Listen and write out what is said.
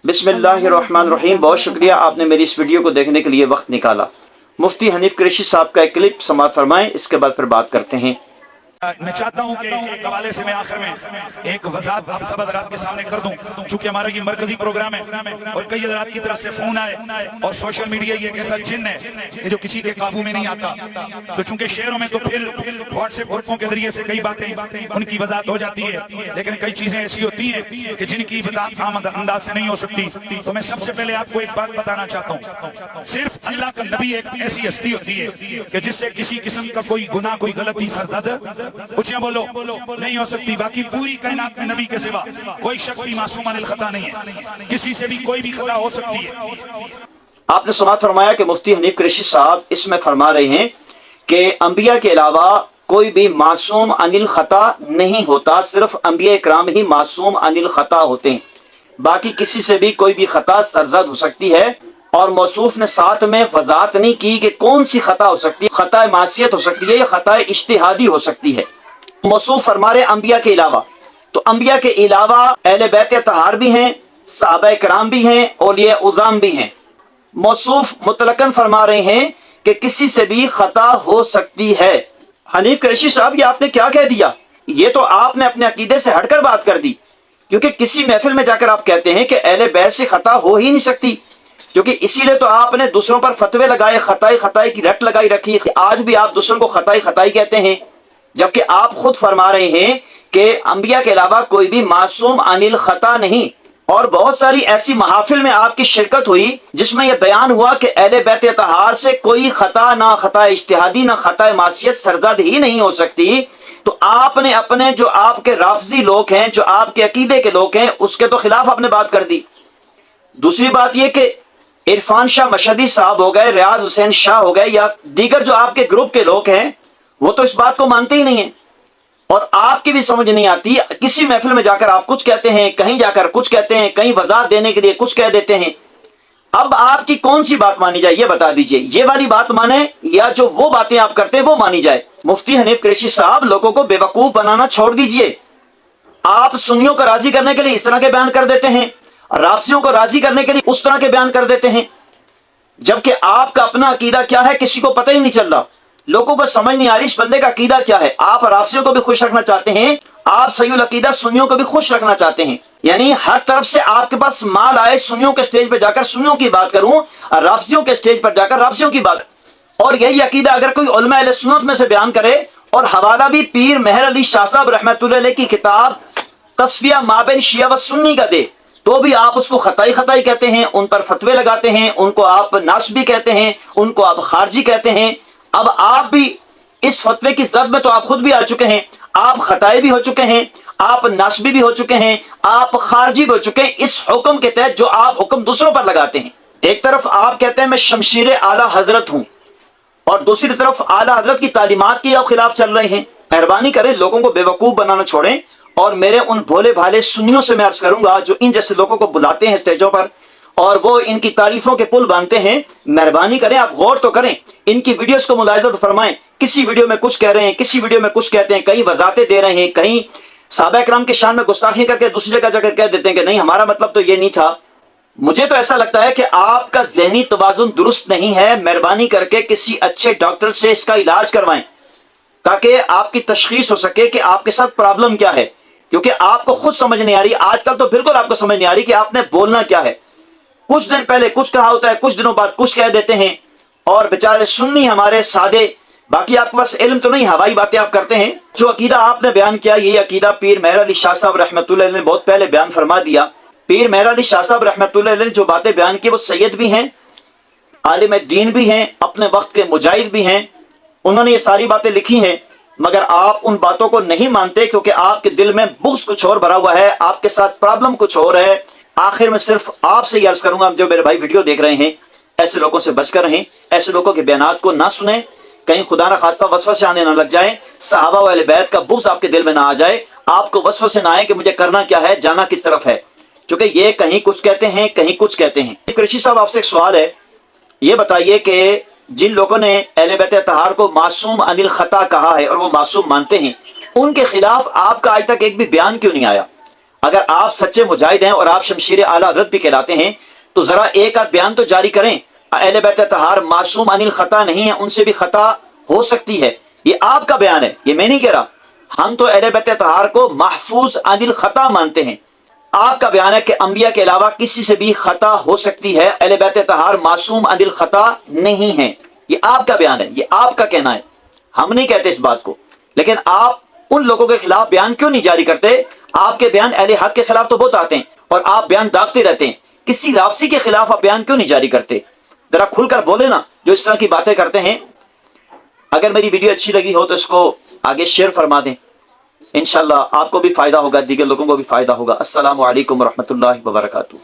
बिस्मिल्लाहिर्रहमानिर्रहीम। बहुत शुक्रिया आपने मेरी इस वीडियो को देखने के लिए वक्त निकाला। मुफ्ती हनीफ कुरैशी साहब का एक क्लिप समाअत फरमाएं, इसके बाद फिर बात करते हैं। मैं चाहता हूं कि एक हवाले से मैं आखिर में एक वजाहत आप सब हज़रात के सामने कर दूं, चूंकि हमारा ये मरकजी प्रोग्राम है और कई हज़रात की तरफ से फोन आए और सोशल मीडिया ये एक ऐसा जिन्न है कि जो किसी के काबू में नहीं आता। तो चूंकि शहरों में तो फिर व्हाट्सएप ग्रुपों के जरिए से कई बातें उनकी वजाहत हो जाती है, लेकिन कई चीजें ऐसी होती हैं कि जिनकी वजाहत आम अंदाज से नहीं हो सकती। तो मैं सबसे पहले आपको एक बात बताना चाहता हूँ, सिर्फ अल्लाह का नबी एक ऐसी हस्ती होती है कि जिससे किसी किस्म का कोई गुनाह, कोई गलती सरजद ऊंचियां बोलो नहीं हो सकती। बाकी पूरी कायनात में नबी के सिवा कोई शख्स भी मासूम अनिल खता नहीं है, किसी से भी कोई भी खता हो सकती है। आपने समाअत फरमाया कि मुफ्ती हनीफ कुरैशी साहब इसमें फरमा रहे हैं कि अंबिया के अलावा कोई भी मासूम अनिल खता नहीं होता, सिर्फ अंबिया इकराम ही मासूम अनिल खता होते हैं, बाकी किसी से भी कोई भी खता सरजद हो सकती है। और मौसूफ ने साथ में वजाहत नहीं की कि कौन सी खता हो सकती है, खता मासियत हो सकती है या खता इज्तिहादी हो सकती है। मौसूफ फरमा रहे अंबिया के अलावा, तो अंबिया के अलावा अहले बैत तहार भी हैं, सहाबा किराम भी हैं, औलिया उज़ाम भी हैं। मौसूफ मुतलकन फरमा रहे हैं कि किसी से भी खता हो सकती है। हनीफ कुरैशी साहब, ये आपने क्या कह दिया? ये तो आपने अपने अकीदे से हटकर बात कर दी, क्योंकि किसी महफिल में जाकर आप कहते हैं कि अहले बैत से खता हो ही नहीं सकती, क्योंकि इसीलिए तो आपने दूसरों पर फतवे लगाए, खताई खताई की रट लगाई रखी। आज भी आप दूसरों को खताई खताई कहते हैं, जबकि आप खुद फरमा रहे हैं कि अंबिया के अलावा कोई भी मासूम अनिल खता नहीं। और बहुत सारी ऐसी महाफिल में आपकी शिरकत हुई जिसमें यह बयान हुआ कि अहले बैत तहार से कोई खता, ना खता इज्तिहादी ना खता मासियत सरजद ही नहीं हो सकती। तो आपने अपने जो आपके राफजी लोग हैं, जो आपके अकीदे के लोग हैं, उसके तो खिलाफ आपने बात कर दी। दूसरी बात यह कि इरफान शाह मशहदी साहब हो गए, रियाज हुसैन शाह हो गए, या दीगर जो आपके ग्रुप के लोग हैं, वो तो इस बात को मानते ही नहीं है। और आपकी भी समझ नहीं आती, किसी महफिल में जाकर आप कुछ कहते हैं, कहीं जाकर कुछ कहते हैं, कहीं वजाहत देने के लिए कुछ कह देते हैं। अब आपकी कौन सी बात मानी जाए, ये बता दीजिए। ये वाली बात माने या जो वो बातें आप करते हैं वो मानी जाए? मुफ्ती हनीफ कुरैशी साहब, लोगों को बेवकूफ बनाना छोड़ दीजिए। आप सुन्नियों को राजी करने के लिए इस तरह के बयान कर देते हैं, राफसियों को राजी करने के लिए उस तरह के बयान कर देते हैं, जबकि आपका अपना अकीदा क्या है किसी को पता ही नहीं चल रहा। लोगों को समझ नहीं आ रही इस बंदे का अकीदा क्या है। आप राफसियों को भी खुश रखना चाहते हैं, आप सहीउल अकीदा सुन्नियों को भी खुश रखना चाहते हैं, यानी हर तरफ से आपके पास माल आए। सुन्नियों के स्टेज पर जाकर सुन्नियों की बात करूं, राफसियों के स्टेज पर जाकर राफसियों की बात। और यही अकीदा अगर कोई उलमा अहले सुन्नत में से बयान करे, और हवाला भी पीर मेहर अली शाह साहब रहमतुल्लाह अलैह की किताब तस्फिया माबैन शिया व सुन्नी का दे, तो भी आप उसको खताई खताई कहते हैं, उन पर फतवे लगाते हैं, उनको आप नासबी कहते हैं, उनको आप खारजी कहते हैं। अब आप भी इस फतवे की जद में तो आप खुद भी आ चुके हैं, आप खताई भी हो चुके हैं, आप नासबी भी हो चुके हैं, आप खारजी भी हो चुके हैं इस हुक्म के तहत जो आप हुक्म दूसरों पर लगाते हैं। एक तरफ आप कहते हैं मैं शमशीर आला हजरत हूं, और दूसरी तरफ आला हजरत की तालीमात के आप खिलाफ चल रहे हैं। मेहरबानी करें, लोगों को बेवकूफ बनाना छोड़ें। और मेरे उन भोले भाले सुन्नियों से मैं अर्ज करूंगा जो इन जैसे लोगों को बुलाते हैं स्टेजों पर और वो इनकी तारीफों के पुल बांधते हैं, मेहरबानी करें आप गौर तो करें, इनकी वीडियोस को मुलाहिजा तो फरमाएं। किसी वीडियो में कुछ कह रहे हैं, किसी वीडियो में कुछ कहते हैं, कहीं वजाहतें दे रहे हैं, कहीं सहाबा किराम के शान में गुस्ताखी करके दूसरी जगह जाकर कह देते हैं कि नहीं हमारा मतलब तो ये नहीं था। मुझे तो ऐसा लगता है कि आपका ज़हनी तवाज़ुन दुरुस्त नहीं है। मेहरबानी करके किसी अच्छे डॉक्टर से इसका इलाज करवाएं, ताकि आपकी तशखीस हो सके कि आपके साथ प्रॉब्लम क्या है, क्योंकि आपको खुद समझ नहीं आ रही। आजकल तो बिल्कुल आपको समझ नहीं आ रही कि आपने बोलना क्या है। कुछ दिन पहले कुछ कहा होता है, कुछ दिनों बाद कुछ कह देते हैं, और बेचारे सुन्नी हमारे सादे, बाकी आपके पास इल्म तो नहीं, हवाई बातें आप करते हैं। जो अकीदा आपने बयान किया, ये अकीदा पीर मेहर अली शाह साहब रहमतुल्लाह अलैह ने बहुत पहले बयान फरमा दिया। पीर मेहर अली शाह साहब रहमतुल्लाह अलैह ने जो बातें बयान की, वो सैयद भी हैं, आलिम दीन भी हैं, अपने वक्त के मुजाहिद भी हैं, उन्होंने ये सारी बातें लिखी हैं। मगर आप उन बातों को नहीं मानते, क्योंकि आपके दिल में बुग़्ज़ कुछ और भरा हुआ है, आपके साथ प्रॉब्लम कुछ और है। आखिर में सिर्फ आपसे अर्ज करूंगा, जो मेरे भाई वीडियो देख रहे हैं, ऐसे लोगों से बचकर रहें, ऐसे लोगों के बयानात को ना सुने, कहीं खुदा न खास्ता वसवसे आने ना लग जाए, सहाबा व अहले बैत का बुग़्ज़ आपके दिल में ना आ जाए, आपको वसवसे ना आए कि मुझे करना क्या है, जाना किस तरफ है, क्योंकि ये कहीं कुछ कहते हैं, कहीं कुछ कहते हैं। कुरैशी साहब, आपसे एक सवाल है, ये बताइए कि जिन लोगों ने अहले बैत तहार को मासूम अनिल खता कहा है और वो मासूम मानते हैं, उनके खिलाफ आपका आज तक एक भी बयान क्यों नहीं आया? اگر آپ سچے مجاہد ہیں اور آپ شمشیر اعلی حضرت بھی کہلاتے ہیں تو ذرا ایک آدھ بیان تو جاری کریں. اہل بیت اطہار معصوم عن الخطا نہیں ہیں، ان سے بھی خطا ہو سکتی ہے. یہ آپ کا بیان ہے، یہ میں نہیں کہہ رہا. ہم تو اہل بیت اطہار کو محفوظ عن الخطا مانتے ہیں. آپ کا بیان ہے کہ انبیاء کے علاوہ کسی سے بھی خطا ہو سکتی ہے، اہل بیت اطہار معصوم عن الخطا نہیں ہیں. یہ آپ کا بیان ہے، یہ آپ کا کہنا ہے، ہم نہیں کہتے اس بات کو. لیکن آپ ان لوگوں کے خلاف بیان کیوں نہیں جاری کرتے؟ آپ کے بیان اہل حق کے خلاف تو بہت آتے ہیں اور آپ بیان داغتے رہتے ہیں. کسی رافضی کے خلاف آپ بیان کیوں نہیں جاری کرتے؟ ذرا کھل کر بولے نا جو اس طرح کی باتیں کرتے ہیں. اگر میری ویڈیو اچھی لگی ہو تو اس کو آگے شیئر فرما دیں، انشاءاللہ آپ کو بھی فائدہ ہوگا، دیگر لوگوں کو بھی فائدہ ہوگا. السلام علیکم ورحمۃ اللہ وبرکاتہ.